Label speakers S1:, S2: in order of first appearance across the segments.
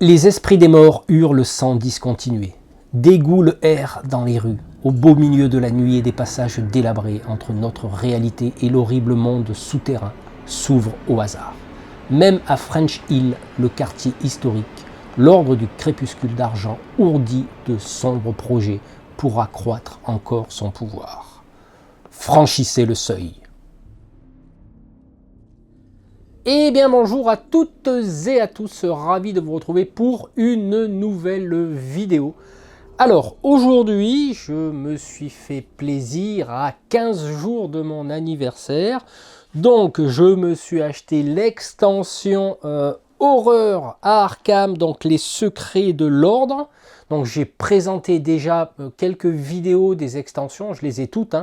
S1: Les esprits des morts hurlent sans discontinuer. Dégoût erre dans les rues, au beau milieu de la nuit et des passages délabrés entre notre réalité et l'horrible monde souterrain s'ouvrent au hasard. Même à French Hill, le quartier historique, l'ordre du crépuscule d'argent ourdit de sombres projets pour accroître encore son pouvoir. Franchissez le seuil. Eh bien bonjour à toutes et à tous, ravi de vous retrouver pour une nouvelle vidéo. Alors aujourd'hui je me suis fait plaisir à 15 jours de mon anniversaire. Donc je me suis acheté l'extension Horreur à Arkham, donc les secrets de l'ordre. Donc j'ai présenté déjà quelques vidéos des extensions, je les ai toutes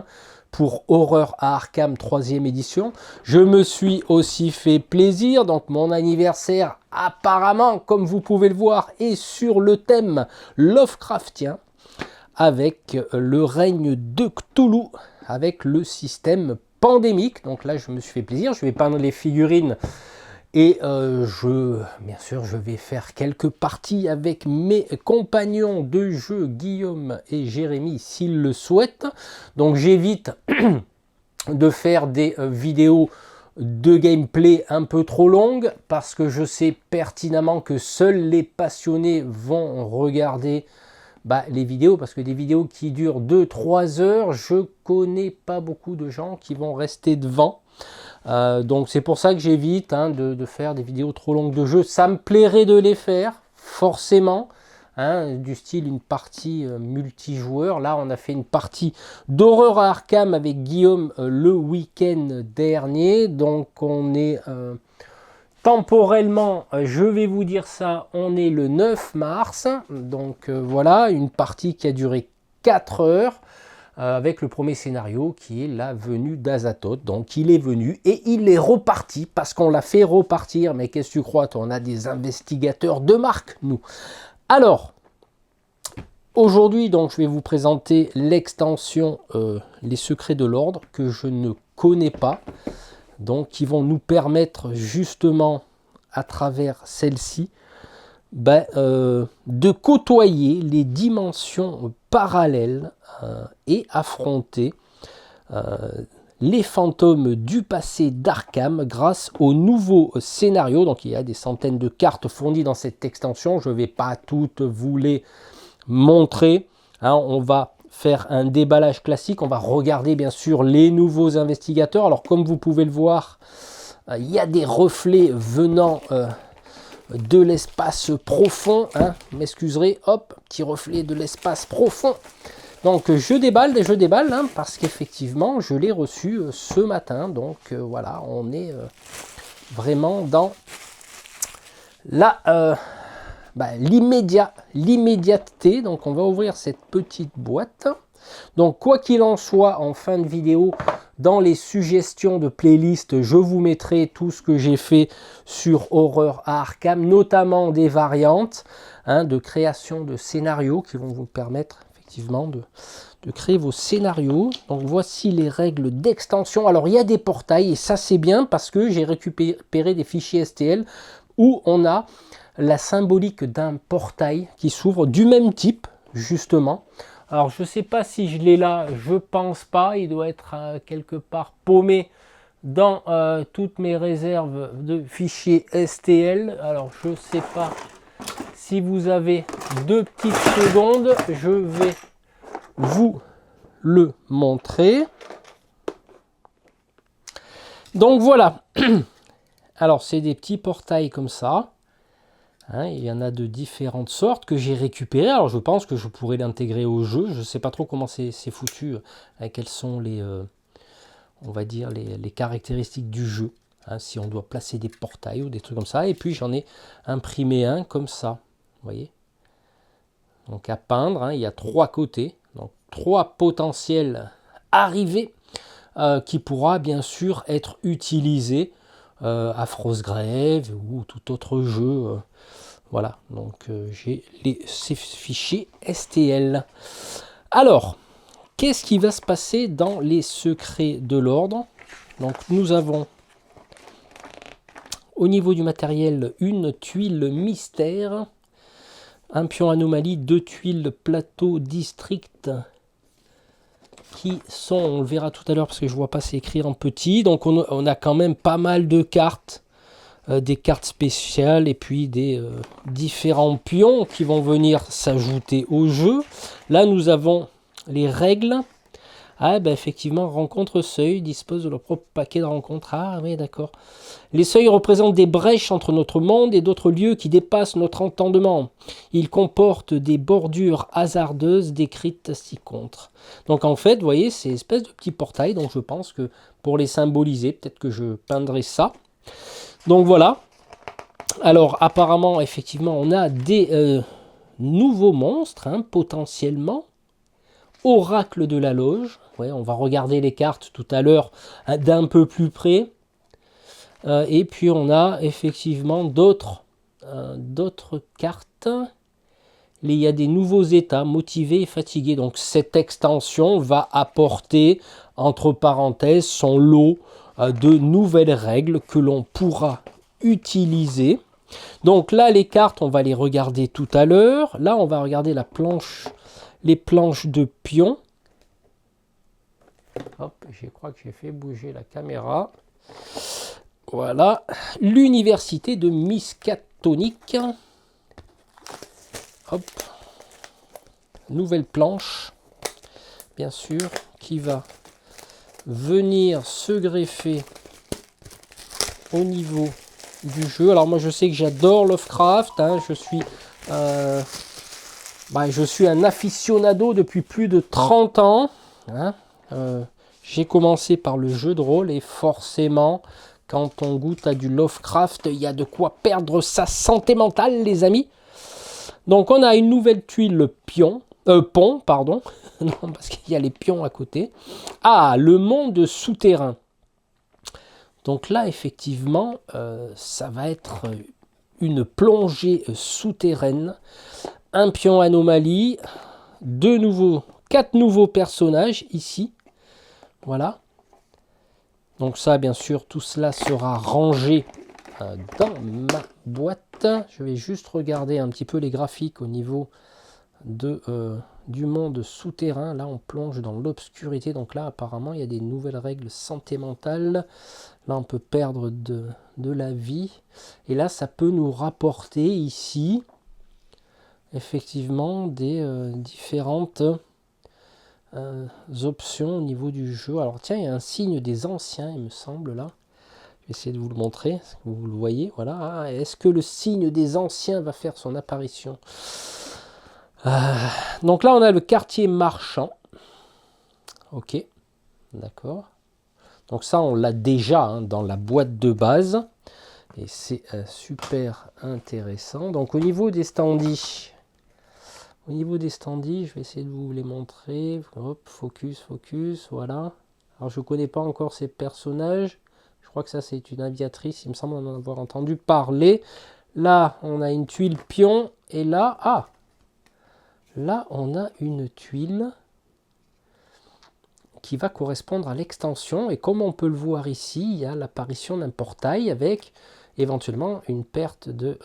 S1: pour Horreur à Arkham 3e édition. Je me suis aussi fait plaisir, donc mon anniversaire apparemment, comme vous pouvez le voir, est sur le thème Lovecraftien, avec le règne de Cthulhu, avec le système pandémique. Donc là je me suis fait plaisir, je vais peindre les figurines et bien sûr je vais faire quelques parties avec mes compagnons de jeu Guillaume et Jérémy s'ils le souhaitent. Donc j'évite de faire des vidéos de gameplay un peu trop longues parce que je sais pertinemment que seuls les passionnés vont regarder les vidéos, parce que des vidéos qui durent 2-3 heures, je connais pas beaucoup de gens qui vont rester devant. Donc c'est pour ça que j'évite de faire des vidéos trop longues de jeu. Ça me plairait de les faire, forcément, du style une partie multijoueur. Là on a fait une partie d'Horreur à Arkham avec Guillaume le week-end dernier. Donc on est temporellement, je vais vous dire ça, on est le 9 mars. Donc voilà, une partie qui a duré 4 heures. Avec le premier scénario qui est la venue d'Azathoth. Donc il est venu et il est reparti parce qu'on l'a fait repartir. Mais qu'est-ce que tu crois, on a des investigateurs de marque, nous. Alors, aujourd'hui, donc, je vais vous présenter l'extension Les Secrets de l'Ordre, que je ne connais pas. Donc, qui vont nous permettre justement, à travers celle-ci, de côtoyer les dimensions parallèles et affronter les fantômes du passé d'Arkham grâce au nouveau scénario. Donc il y a des centaines de cartes fournies dans cette extension, je ne vais pas toutes vous les montrer, on va faire un déballage classique, on va regarder bien sûr les nouveaux investigateurs. Alors comme vous pouvez le voir, il y a des reflets venant de l'espace profond, m'excuserez, hop, petit reflet de l'espace profond. Donc je déballe parce qu'effectivement je l'ai reçu ce matin. Donc voilà, on est vraiment dans l'immédiateté. Donc on va ouvrir cette petite boîte. Donc quoi qu'il en soit, en fin de vidéo, dans les suggestions de playlist, je vous mettrai tout ce que j'ai fait sur Horreur à Arkham, notamment des variantes de création de scénarios qui vont vous permettre effectivement de créer vos scénarios. Donc voici les règles d'extension. Alors il y a des portails et ça c'est bien parce que j'ai récupéré des fichiers STL où on a la symbolique d'un portail qui s'ouvre du même type justement. Alors je ne sais pas si je l'ai là, je pense pas, il doit être quelque part paumé dans toutes mes réserves de fichiers STL. Alors je ne sais pas si vous avez 2 petites secondes, je vais vous le montrer. Donc voilà, alors c'est des petits portails comme ça. Il y en a de différentes sortes que j'ai récupérées. Alors je pense que je pourrais l'intégrer au jeu. Je ne sais pas trop comment c'est foutu, quelles sont les, on va dire les caractéristiques du jeu. Si on doit placer des portails ou des trucs comme ça. Et puis j'en ai imprimé un comme ça. Vous voyez. Donc à peindre, il y a 3 côtés. Donc 3 potentiels arrivés qui pourra bien sûr être utilisé à Frostgrave ou tout autre jeu. Voilà, donc j'ai ces fichiers STL. Alors, qu'est-ce qui va se passer dans les secrets de l'ordre? Donc nous avons au niveau du matériel une tuile mystère Un pion anomalie, 2 tuiles plateau district qui sont, on le verra tout à l'heure parce que je vois pas c'est écrit en petit. Donc on a quand même pas mal de cartes, des cartes spéciales et puis des différents pions qui vont venir s'ajouter au jeu. Là nous avons les règles. Ah ben effectivement, rencontre seuil dispose de leur propre paquet de rencontres. Ah oui d'accord. Les seuils représentent des brèches entre notre monde et d'autres lieux qui dépassent notre entendement. Ils comportent des bordures hasardeuses décrites ci-contre. Donc en fait, vous voyez, c'est une espèce de petit portail. Donc je pense que pour les symboliser, peut-être que je peindrai ça. Donc voilà. Alors apparemment, effectivement, on a des nouveaux monstres, hein, potentiellement. Oracle de la loge. Ouais, on va regarder les cartes tout à l'heure d'un peu plus près. Et puis on a effectivement d'autres cartes. Il y a des nouveaux états, motivés et fatigués. Donc cette extension va apporter, entre parenthèses, son lot de nouvelles règles que l'on pourra utiliser. Donc là, les cartes, on va les regarder tout à l'heure. Là, on va regarder la planche, les planches de pions. Hop, je crois que j'ai fait bouger la caméra. Voilà, l'université de Miskatonic. Hop, nouvelle planche, bien sûr, qui va venir se greffer au niveau du jeu. Alors moi je sais que j'adore Lovecraft, hein, je suis un aficionado depuis plus de 30 ans. Hein, j'ai commencé par le jeu de rôle et forcément, quand on goûte à du Lovecraft, il y a de quoi perdre sa santé mentale, les amis. Donc on a une nouvelle tuile pont, pardon. Non, parce qu'il y a les pions à côté. Ah, le monde souterrain. Donc là, effectivement, ça va être une plongée souterraine. Un pion anomalie. 4 nouveaux personnages ici. Voilà. Donc ça, bien sûr, tout cela sera rangé dans ma boîte. Je vais juste regarder un petit peu les graphiques au niveau du monde souterrain. Là, on plonge dans l'obscurité. Donc là, apparemment, il y a des nouvelles règles santé mentale. Là, on peut perdre de la vie. Et là, ça peut nous rapporter ici, effectivement, des différentes options au niveau du jeu. Alors tiens, il y a un signe des anciens, il me semble, là. Je vais essayer de vous le montrer, est-ce que vous le voyez. Voilà. Ah, est-ce que le signe des anciens va faire son apparition? Donc là, on a le quartier marchand. Ok, d'accord. Donc ça, on l'a déjà hein, dans la boîte de base. Et c'est super intéressant. Donc au niveau des standees, je vais essayer de vous les montrer. Hop, focus, voilà. Alors je ne connais pas encore ces personnages. Je crois que ça c'est une aviatrice, il me semble en avoir entendu parler. Là, on a une tuile pion. Et là, là on a une tuile qui va correspondre à l'extension. Et comme on peut le voir ici, il y a l'apparition d'un portail avec éventuellement une perte de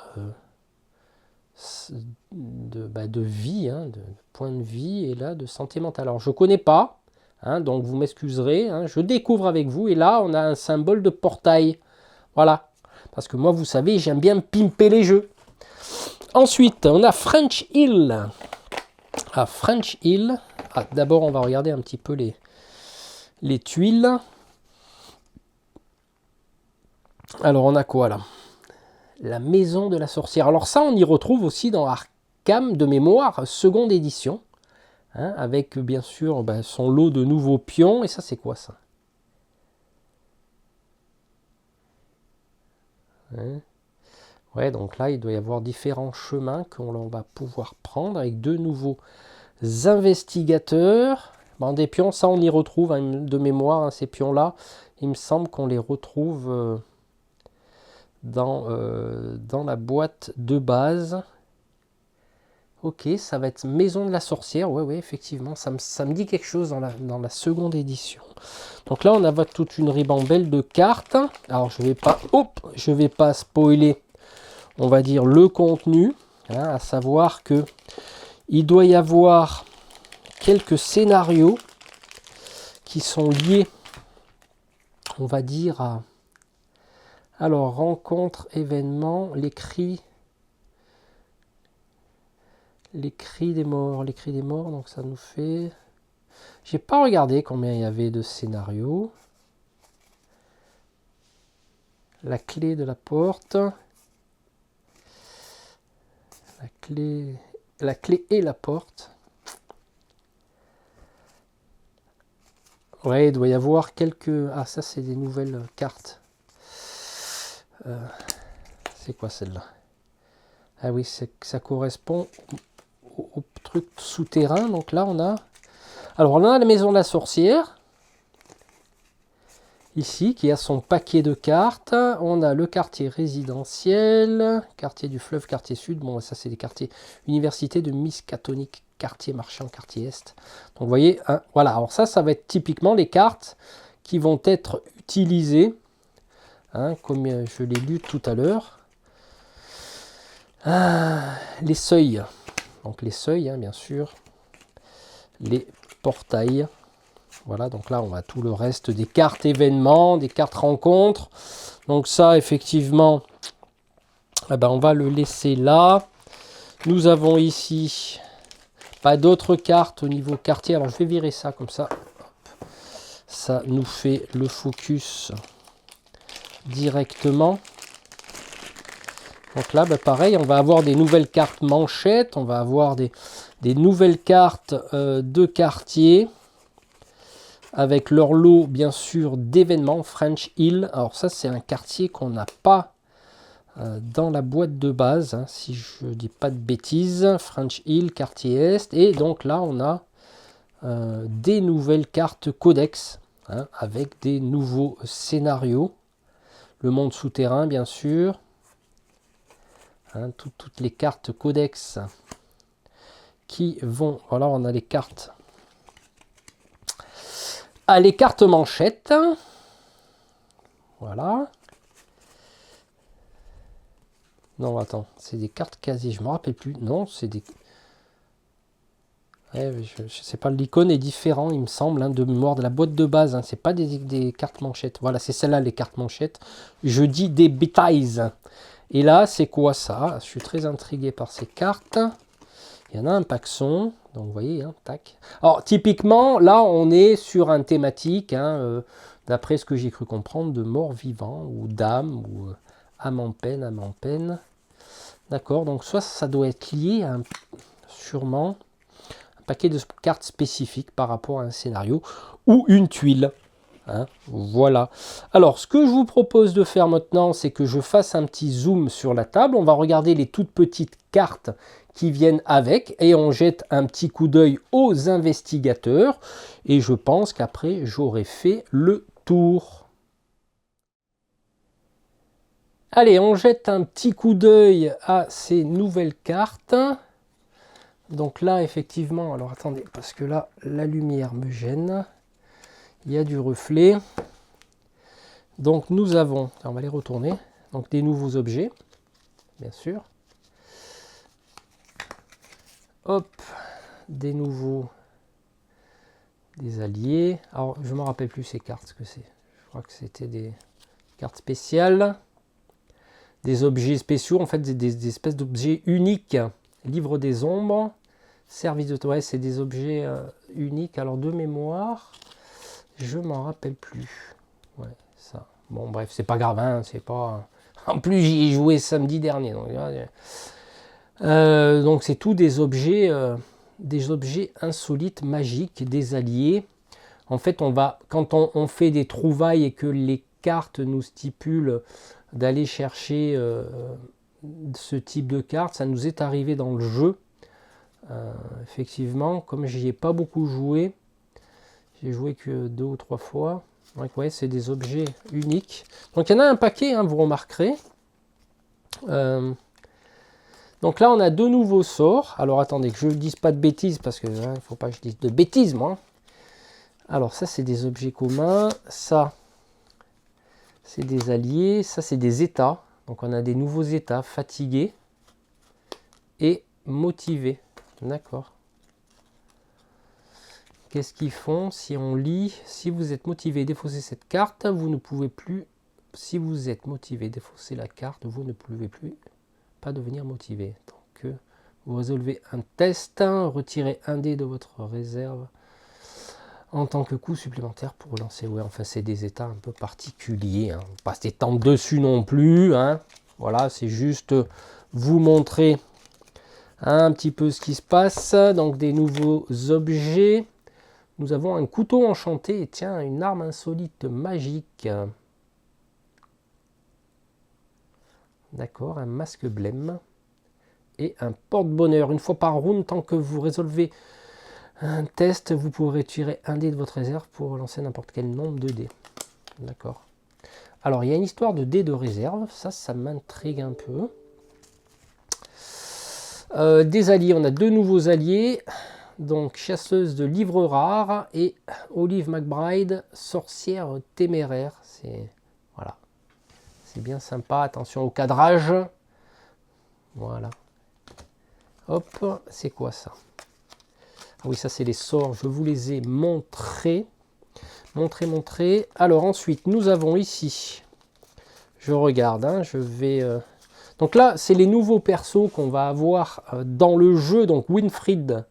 S1: vie, hein, de points de vie et là de santé mentale. Alors je ne connais pas, hein, donc vous m'excuserez, hein, je découvre avec vous et là on a un symbole de portail. Voilà, parce que moi vous savez j'aime bien pimper les jeux. Ensuite on a French Hill. French Hill. D'abord on va regarder un petit peu les tuiles. Alors on a quoi là? La maison de la sorcière. Alors ça, on y retrouve aussi dans Arkham de mémoire, seconde édition. Hein, avec bien sûr son lot de nouveaux pions. Et ça, c'est quoi ça? Hein? Ouais, donc là, il doit y avoir différents chemins qu'on va pouvoir prendre avec 2 nouveaux investigateurs. Des pions, ça, on y retrouve hein, de mémoire, hein, ces pions-là. Il me semble qu'on les retrouve... dans la boîte de base. Ok, ça va être Maison de la Sorcière. Ouais, effectivement, ça me dit quelque chose dans la seconde édition. Donc là, on a toute une ribambelle de cartes. Alors, je vais pas spoiler, on va dire, le contenu. hein, à savoir que il doit y avoir quelques scénarios qui sont liés, on va dire, à... Alors, rencontre, événement, les cris des morts, donc ça nous fait... J'ai pas regardé combien il y avait de scénarios. La clé de la porte. La clé et la porte. Ouais, il doit y avoir quelques... Ah, ça, c'est des nouvelles cartes. C'est quoi celle-là? Ah oui, ça correspond au truc souterrain. Donc là, on a... Alors, on a la maison de la sorcière. Ici, qui a son paquet de cartes. On a le quartier résidentiel, quartier du fleuve, quartier sud. Bon, ça, c'est des quartiers université de Miskatonic, quartier marchand, quartier est. Donc, vous voyez, hein, voilà. Alors ça va être typiquement les cartes qui vont être utilisées, hein, comme je l'ai lu tout à l'heure. Les seuils. Donc, les seuils, hein, bien sûr. Les portails. Voilà, donc là, on a tout le reste des cartes événements, des cartes rencontres. Donc ça, effectivement, eh ben, on va le laisser là. Nous avons ici pas d'autres cartes au niveau quartier. Alors, je vais virer ça comme ça. Ça nous fait le focus directement. Donc là, ben, pareil, on va avoir des nouvelles cartes manchettes. On va avoir des nouvelles cartes de quartier, avec leur lot, bien sûr, d'événements. French Hill. Alors ça, c'est un quartier qu'on n'a pas dans la boîte de base, hein, si je ne dis pas de bêtises. French Hill, quartier Est. Et donc là, on a des nouvelles cartes codex, hein, avec des nouveaux scénarios. Le monde souterrain, bien sûr. Hein, toutes les cartes codex qui vont... Voilà, on a les cartes... Ah, les cartes manchettes. Voilà. Non, attends, c'est des cartes casier, je me rappelle plus. Non, c'est des... Ouais, je sais pas, l'icône est différent, il me semble, hein, de mémoire de la boîte de base. Hein, c'est pas des cartes manchettes. Voilà, c'est celle-là, les cartes manchettes. Je dis des bêtises. Et là, c'est quoi ça? Je suis très intrigué par ces cartes. Il y en a un paxon. Donc, vous voyez, hein, tac. Alors, typiquement, là, on est sur un thématique, hein, d'après ce que j'ai cru comprendre, de mort vivant, ou d'âme, ou âme en peine. D'accord, donc soit ça doit être lié à sûrement un paquet de cartes spécifiques par rapport à un scénario, ou une tuile. Hein, voilà. Alors, ce que je vous propose de faire maintenant, c'est que je fasse un petit zoom sur la table. On va regarder les toutes petites cartes qui viennent avec et on jette un petit coup d'œil aux investigateurs. Et je pense qu'après, j'aurai fait le tour. Allez, on jette un petit coup d'œil à ces nouvelles cartes. Donc là, effectivement, alors attendez, parce que là, la lumière me gêne. Il y a du reflet. Donc nous avons, on va les retourner, donc des nouveaux objets, bien sûr. Hop, des alliés. Alors je ne me rappelle plus ces cartes, ce que c'est. Je crois que c'était des cartes spéciales. Des objets spéciaux, en fait des espèces d'objets uniques. Livre des ombres, service de toilette, c'est des objets uniques. Alors de mémoire, je m'en rappelle plus. Ouais, ça. Bon bref, c'est pas grave, hein, c'est pas... En plus j'y ai joué samedi dernier. Donc c'est tout des objets insolites, magiques, des alliés. En fait, quand on fait des trouvailles et que les cartes nous stipulent d'aller chercher ce type de cartes, ça nous est arrivé dans le jeu. Effectivement, comme j'y ai pas beaucoup joué, j'ai joué que 2 ou 3 fois. Donc ouais, c'est des objets uniques. Donc il y en a un paquet, hein, vous remarquerez. Donc là, on a 2 nouveaux sorts. Alors attendez, que je ne dise pas de bêtises, parce que il ne faut pas que je dise de bêtises, moi. Alors ça, c'est des objets communs. Ça, c'est des alliés. Ça, c'est des états. Donc on a des nouveaux états fatigués. et motivé. D'accord. Qu'est-ce qu'ils font? Si on lit, si vous êtes motivé, défaussez cette carte, vous ne pouvez plus. Si vous êtes motivé, défaussez la carte, vous ne pouvez plus pas devenir motivé. Donc, vous résolvez un test, retirez un dé de votre réserve en tant que coût supplémentaire pour relancer. Ouais, enfin, c'est des états un peu particuliers. Hein. Pas s'étendre dessus non plus. Hein. Voilà, c'est juste vous montrer un petit peu ce qui se passe. Donc, des nouveaux objets. Nous avons un couteau enchanté et tiens, une arme insolite magique. D'accord, un masque blême et un porte-bonheur. Une fois par round, tant que vous résolvez un test, vous pourrez tirer un dé de votre réserve pour relancer n'importe quel nombre de dés. D'accord. Alors, il y a une histoire de dés de réserve. Ça m'intrigue un peu. Des alliés, on a deux nouveaux alliés. Donc, chasseuse de livres rares et Olive McBride, sorcière téméraire. C'est voilà, c'est bien sympa. Attention au cadrage. Voilà. Hop, c'est quoi ça? Ah oui, ça c'est les sorts. Je vous les ai montrés. Montrés. Alors ensuite, nous avons ici. Je regarde. Hein, je vais. Donc là, c'est les nouveaux persos qu'on va avoir dans le jeu. Donc Winfried.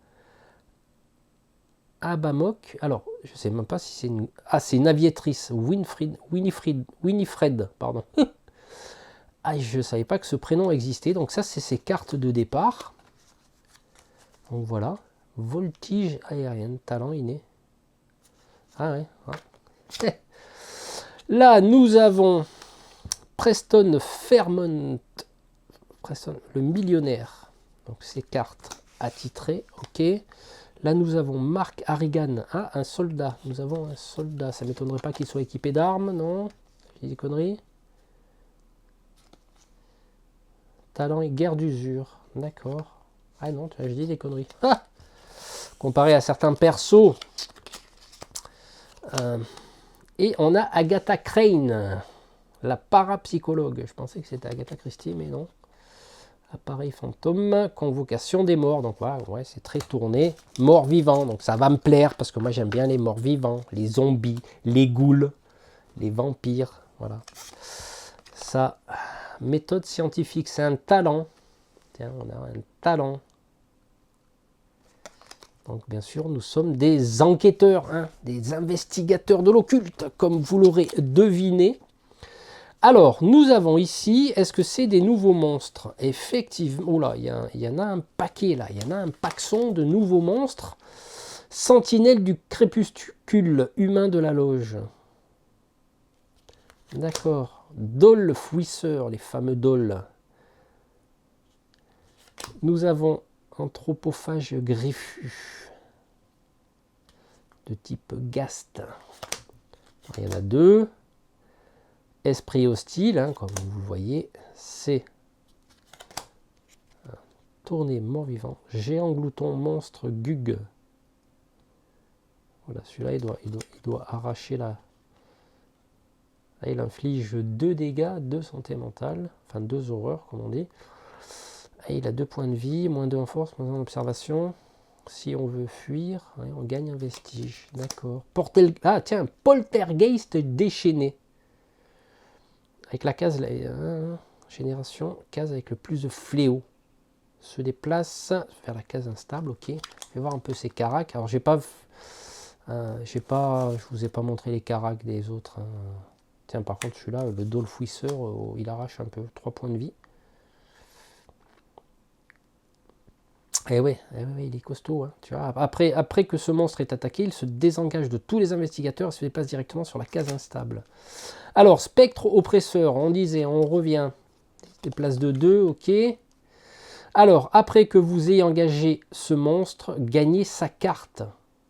S1: Abamok, alors je ne sais même pas si c'est une... Ah, c'est une aviatrice, Winifred, pardon. Ah, je ne savais pas que ce prénom existait, donc ça c'est ses cartes de départ. Donc voilà, voltige aérienne, talent inné. Ah ouais. Ouais. Là, nous avons Preston Fairmont, Preston, le millionnaire. Donc ses cartes attitrées, ok. Là, nous avons Mark Harrigan. Ah, un soldat. Nous avons un soldat. Ça ne m'étonnerait pas qu'il soit équipé d'armes, non? J'ai des conneries. Talent et guerre d'usure. D'accord. Ah non, je dis des conneries. Ah, comparé à certains persos. Et on a Agatha Crane, la parapsychologue. Je pensais que c'était Agatha Christie, mais non. Appareil fantôme, convocation des morts. Donc voilà, ouais, c'est très tourné. Morts vivants, donc ça va me plaire parce que moi j'aime bien les morts vivants, les zombies, les ghouls, les vampires. Voilà. Ça, méthode scientifique, c'est un talent. Tiens, on a un talent. Donc bien sûr, nous sommes des enquêteurs, hein, des investigateurs de l'occulte, comme vous l'aurez deviné. Alors, nous avons ici, est-ce que c'est des nouveaux monstres? Effectivement, oh là, il y en a un paquet là, il y en a un paxon de nouveaux monstres. Sentinelle du crépuscule, humain de la loge. D'accord. Dol fouisseur, les fameux dolls. Nous avons anthropophage griffu, de type Gast. Il y en a deux. Esprit hostile, hein, comme vous le voyez, c'est tourné mort-vivant. Géant glouton, monstre Gug. Voilà, celui-là, il doit arracher la... Là, il inflige 2 dégâts, 2 santé mentale, enfin 2 horreurs, comme on dit. Et il a 2 points de vie, moins 2 en force, moins 1 en observation. Si on veut fuir, ouais, on gagne un vestige. D'accord. Ah, tiens, poltergeist déchaîné. Avec la case, génération, case avec le plus de fléaux. Se déplace vers la case instable, ok. Je vais voir un peu ses caracs. Alors, je vous ai pas montré les caracs des autres. Hein. Tiens, par contre, celui-là, le dolfouisseur, il arrache un peu 3 points de vie. Eh ouais, il est costaud. Hein, tu vois. Après que ce monstre est attaqué, il se désengage de tous les investigateurs et se déplace directement sur la case instable. Alors, spectre oppresseur, on disait, on revient. Il se déplace de 2, ok. Alors, après que vous ayez engagé ce monstre, gagnez sa carte.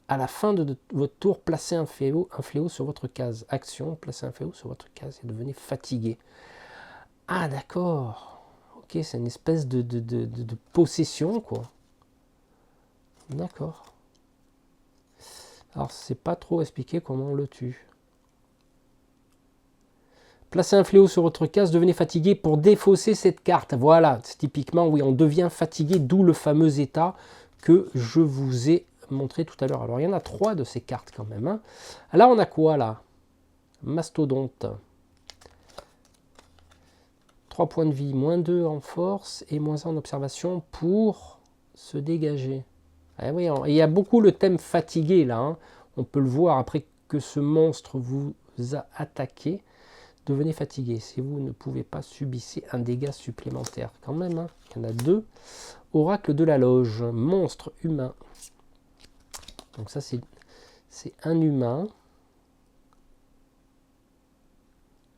S1: À la fin de votre tour, placez un fléau sur votre case. Action, placez un fléau sur votre case et devenez fatigué. Ah, d'accord. Ok, c'est une espèce de possession, quoi. D'accord. Alors, c'est pas trop expliqué comment on le tue. Placez un fléau sur votre case, devenez fatigué pour défausser cette carte. Voilà, typiquement, oui, on devient fatigué, d'où le fameux état que je vous ai montré tout à l'heure. Alors, il y en a 3 de ces cartes quand même. Hein. Là, on a quoi, là? Mastodonte. 3 points de vie, moins 2 en force et moins 1 en observation pour se dégager. Ah oui, il y a beaucoup le thème fatigué, là. Hein. On peut le voir après que ce monstre vous a attaqué. Devenez fatigué. Si vous ne pouvez pas, subissez un dégât supplémentaire. Quand même, hein. Il y en a 2. Oracle de la loge. Monstre humain. Donc ça, c'est un humain.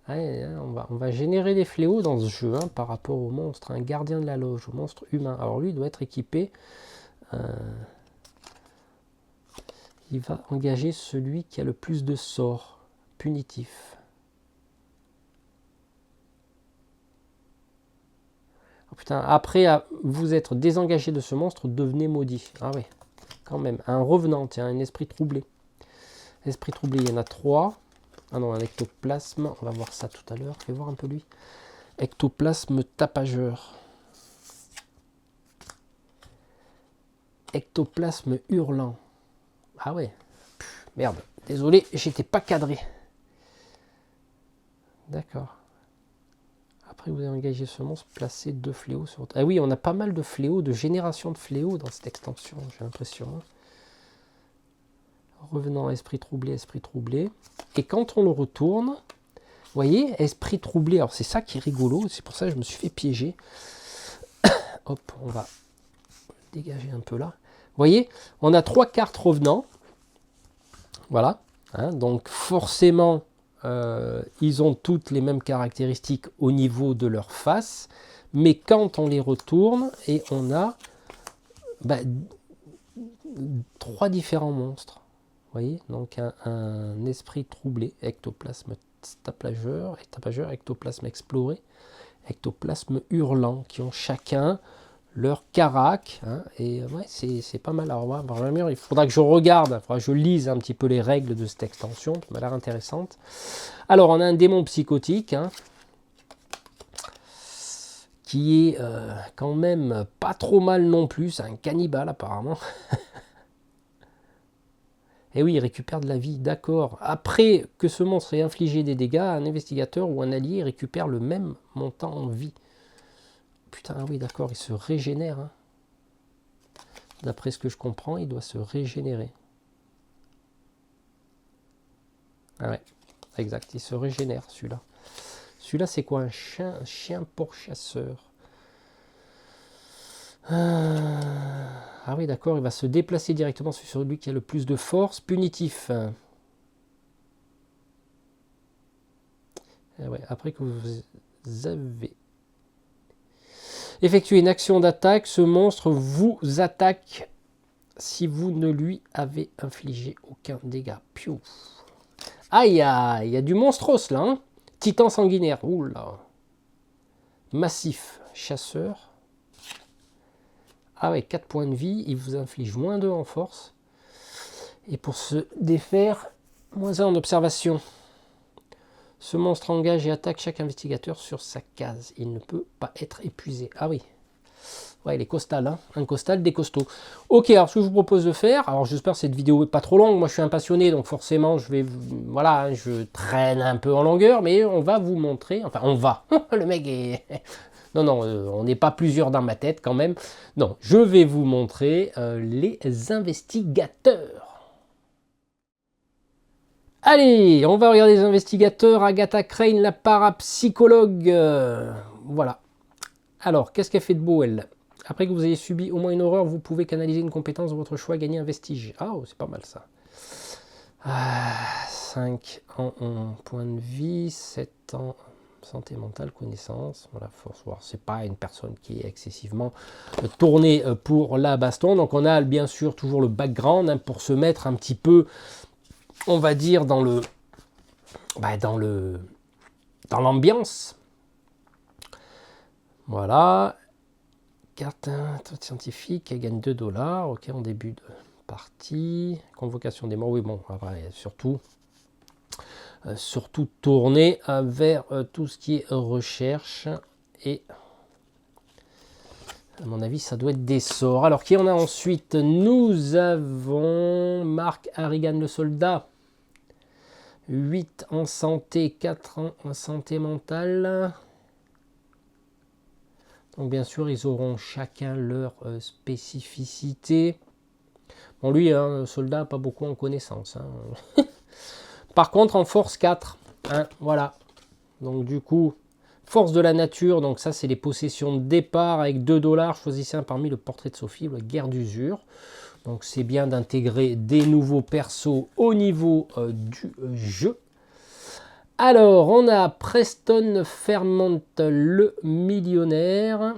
S1: Ouais, on va générer des fléaux dans ce jeu hein, par rapport au monstre. Un gardien de la loge, au monstre humain. Alors lui, il doit être équipé. Il va engager celui qui a le plus de sorts punitifs. Oh putain, après vous être désengagé de ce monstre, devenez maudit. Ah oui, quand même. Un revenant, tiens, un esprit troublé. Esprit troublé, il y en a 3. Ah non, un ectoplasme, on va voir ça tout à l'heure. Fais voir un peu lui. Ectoplasme tapageur. Ectoplasme hurlant. Ah ouais. Pff, merde, désolé, j'étais pas cadré. D'accord. Après vous avez engagé ce monstre, placez 2 fléaux sur... Ah oui, on a pas mal de fléaux, de génération de fléaux dans cette extension, j'ai l'impression. Revenant esprit troublé, esprit troublé. Et quand on le retourne, vous voyez, esprit troublé, alors c'est ça qui est rigolo, c'est pour ça que je me suis fait piéger. Hop, on va dégager un peu là. Vous voyez, on a 3 cartes revenants. Voilà. Hein, donc forcément, ils ont toutes les mêmes caractéristiques au niveau de leur face. Mais quand on les retourne, et on a 3 différents monstres. Vous voyez, donc un esprit troublé, ectoplasme tapageur, ectoplasme exploré, ectoplasme hurlant, qui ont chacun leur carac, hein, et ouais, c'est pas mal. Alors, vraiment, il faudra que je regarde, il faudra que je lise un petit peu les règles de cette extension, ça m'a l'air intéressante. Alors, on a un démon psychotique, hein, qui est quand même pas trop mal non plus, c'est un cannibale apparemment. Et oui, il récupère de la vie, d'accord. Après que ce monstre ait infligé des dégâts, un investigateur ou un allié récupère le même montant en vie. Putain, ah oui, d'accord, il se régénère. Hein. D'après ce que je comprends, il doit se régénérer. Ah ouais, exact, il se régénère celui-là. Celui-là, c'est quoi? Un chien pourchasseur. Ah oui, d'accord, il va se déplacer directement sur celui qui a le plus de force. Punitif. Ah ouais, après que vous avez effectué une action d'attaque, ce monstre vous attaque si vous ne lui avez infligé aucun dégât. Piou. Ah, il y a du monstros là. Hein, Titan sanguinaire. Oula. Massif. Chasseur. Ah ouais, 4 points de vie, il vous inflige moins 2 en force. Et pour se défaire, moins 1 en observation. Ce monstre engage et attaque chaque investigateur sur sa case. Il ne peut pas être épuisé. Ah oui. Ouais, il est costal, hein. Un costal, des costauds. Ok, alors ce que je vous propose de faire, alors j'espère que cette vidéo n'est pas trop longue. Moi, je suis un passionné, donc forcément, voilà, je traîne un peu en longueur, mais on va vous montrer, enfin, on va. Le mec est... Non, non, on n'est pas plusieurs dans ma tête quand même. Non, je vais vous montrer les investigateurs. Allez, on va regarder les investigateurs. Agatha Crane, la parapsychologue. Voilà. Alors, qu'est-ce qu'elle fait de beau, elle? Après que vous ayez subi au moins une horreur, vous pouvez canaliser une compétence de votre choix, gagner un vestige. Ah, oh, c'est pas mal ça. 5 en points de vie, 7 en... santé mentale, connaissance, voilà, force. C'est pas une personne qui est excessivement tournée pour la baston. Donc on a bien sûr toujours le background hein, pour se mettre un petit peu, on va dire, dans l'ambiance. Voilà. Carte scientifique, elle gagne 2 $. Ok, en début de partie. Convocation des morts, oui, bon, après, surtout. surtout tourné vers tout ce qui est recherche. Et à mon avis, ça doit être des sorts. Alors, qui on a ensuite? Nous avons Marc Harrigan, le soldat. 8 en santé, 4 en santé mentale. Donc, bien sûr, ils auront chacun leur spécificité. Bon, lui, hein, le soldat, pas beaucoup en connaissance. Hein. Par contre, en force 4. Hein, voilà. Donc, du coup, force de la nature. Donc, ça, c'est les possessions de départ avec 2 $. Choisissez un parmi le portrait de Sophie, la guerre d'usure. Donc, c'est bien d'intégrer des nouveaux persos au niveau du jeu. Alors, on a Preston Fairmont, le millionnaire.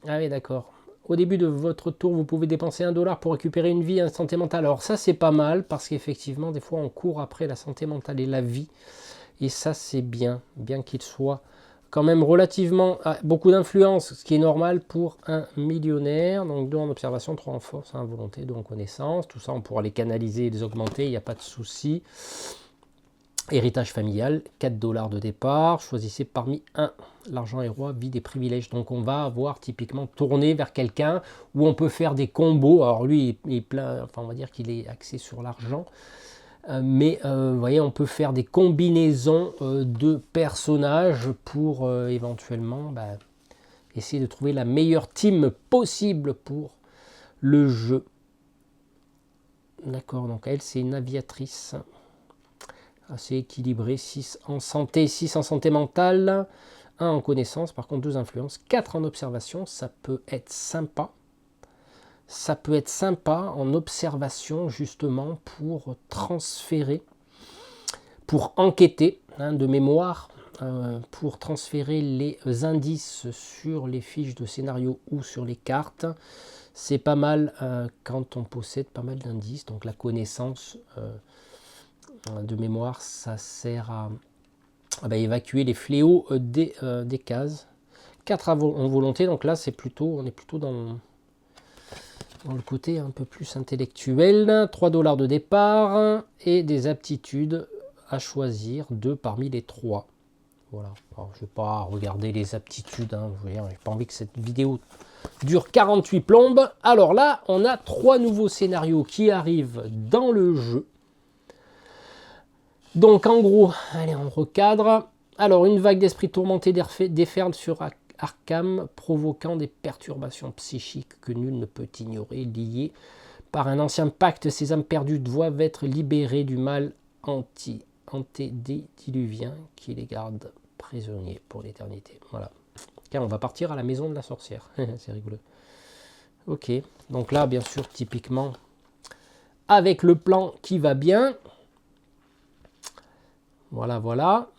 S1: Ah oui, d'accord. Au début de votre tour, vous pouvez dépenser 1 $ pour récupérer une vie et une santé mentale. Alors ça, c'est pas mal, parce qu'effectivement, des fois, on court après la santé mentale et la vie. Et ça, c'est bien, bien qu'il soit quand même relativement beaucoup d'influence, ce qui est normal pour un millionnaire. Donc 2 en observation, 3 en force, 1 en volonté, 2 en connaissance. Tout ça, on pourra les canaliser et les augmenter, il n'y a pas de souci. Héritage familial, 4 $ de départ. Choisissez parmi 1. L'argent est roi, vie des privilèges. Donc on va avoir typiquement tourné vers quelqu'un où on peut faire des combos. Alors lui, il est plein, enfin on va dire qu'il est axé sur l'argent. Mais vous voyez, on peut faire des combinaisons de personnages pour éventuellement essayer de trouver la meilleure team possible pour le jeu. D'accord, donc elle, c'est une aviatrice assez équilibrée. 6 en santé, 6 en santé mentale, 1 en connaissance, par contre 2 influences, 4 en observation, ça peut être sympa. Ça peut être sympa en observation justement pour transférer, pour enquêter de mémoire, pour transférer les indices sur les fiches de scénario ou sur les cartes. C'est pas mal quand on possède pas mal d'indices. Donc la connaissance de mémoire, ça sert à évacuer les fléaux des cases. 4 en volonté, donc là c'est plutôt, on est plutôt dans le côté un peu plus intellectuel. 3 $ de départ et des aptitudes à choisir 2 parmi les 3. Voilà. Alors, je ne vais pas regarder les aptitudes. Hein. Je n'ai pas envie que cette vidéo dure 48 plombes. Alors là, on a 3 nouveaux scénarios qui arrivent dans le jeu. Donc en gros, allez, on recadre. Alors, une vague d'esprit tourmenté déferle sur Arkham, provoquant des perturbations psychiques que nul ne peut ignorer, liées par un ancien pacte. Ces âmes perdues doivent être libérées du mal antédiluvien qui les garde prisonniers pour l'éternité. Voilà. Tiens, on va partir à la maison de la sorcière. C'est rigolo. Ok, donc là, bien sûr, typiquement, avec le plan qui va bien. Voilà, voilà.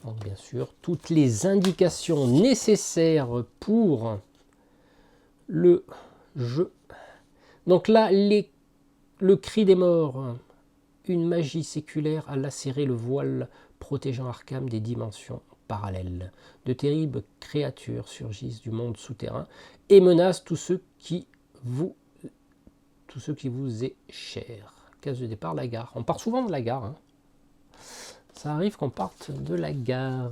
S1: Donc, bien sûr, toutes les indications nécessaires pour le jeu. Donc là, le cri des morts, une magie séculaire a lacéré le voile protégeant Arkham des dimensions parallèles. De terribles créatures surgissent du monde souterrain et menacent tous ceux qui vous est cher. Case de départ, la gare. On part souvent de la gare. Hein. Ça arrive qu'on parte de la gare.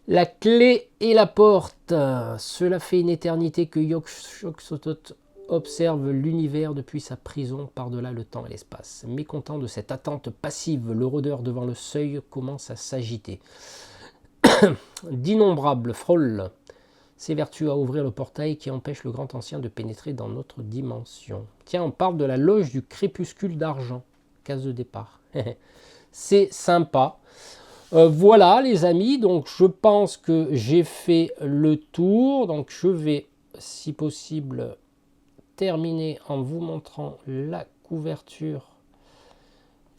S1: La clé et la porte. Cela fait une éternité que Yog-Sothoth observe l'univers depuis sa prison par-delà le temps et l'espace. Mécontent de cette attente passive, le rôdeur devant le seuil commence à s'agiter. D'innombrables frôles s'évertuent à ouvrir le portail qui empêche le grand ancien de pénétrer dans notre dimension. Tiens, on parle de la loge du crépuscule d'argent. Case de départ. C'est sympa. Voilà les amis, donc je pense que j'ai fait le tour. Donc je vais, si possible, terminer en vous montrant la couverture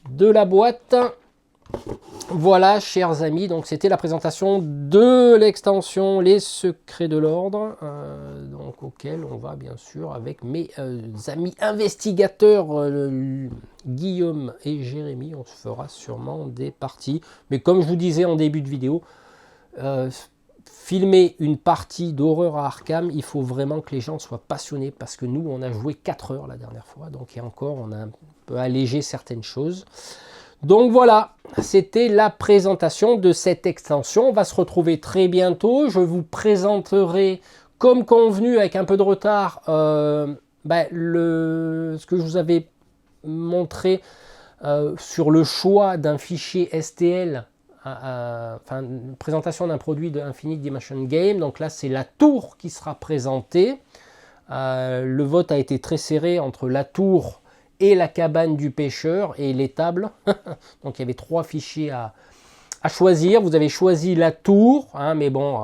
S1: de la boîte. Voilà, chers amis, donc c'était la présentation de l'extension Les Secrets de l'Ordre, donc auquel on va bien sûr avec mes amis investigateurs Guillaume et Jérémy, on se fera sûrement des parties. Mais comme je vous disais en début de vidéo, filmer une partie d'horreur à Arkham, il faut vraiment que les gens soient passionnés, parce que nous, on a joué 4 heures la dernière fois, donc et encore, on a un peu allégé certaines choses. Donc voilà, c'était la présentation de cette extension. On va se retrouver très bientôt. Je vous présenterai, comme convenu, avec un peu de retard, ce que je vous avais montré sur le choix d'un fichier STL, enfin une présentation d'un produit de Infinite Dimension Game. Donc là, c'est la tour qui sera présentée. Le vote a été très serré entre la tour et la cabane du pêcheur et l'étable. Donc il y avait 3 fichiers à choisir. Vous avez choisi la tour, hein, mais bon,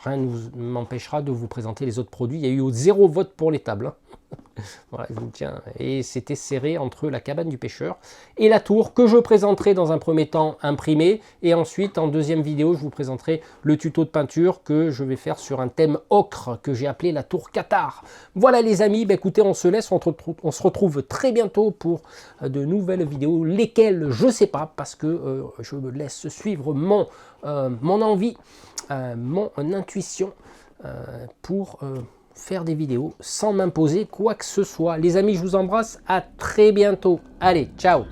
S1: rien ne m'empêchera de vous présenter les autres produits. Il y a eu 0 vote pour l'étable. Hein. Voilà, je vous tiens. Et c'était serré entre la cabane du pêcheur et la tour que je présenterai dans un premier temps imprimé, et ensuite en deuxième vidéo je vous présenterai le tuto de peinture que je vais faire sur un thème ocre que j'ai appelé la tour Qatar. Voilà les amis, écoutez, on se laisse, on se retrouve très bientôt pour de nouvelles vidéos, lesquelles je sais pas parce que je me laisse suivre mon envie, mon intuition pour faire des vidéos sans m'imposer quoi que ce soit. Les amis, je vous embrasse, à très bientôt. Allez, ciao!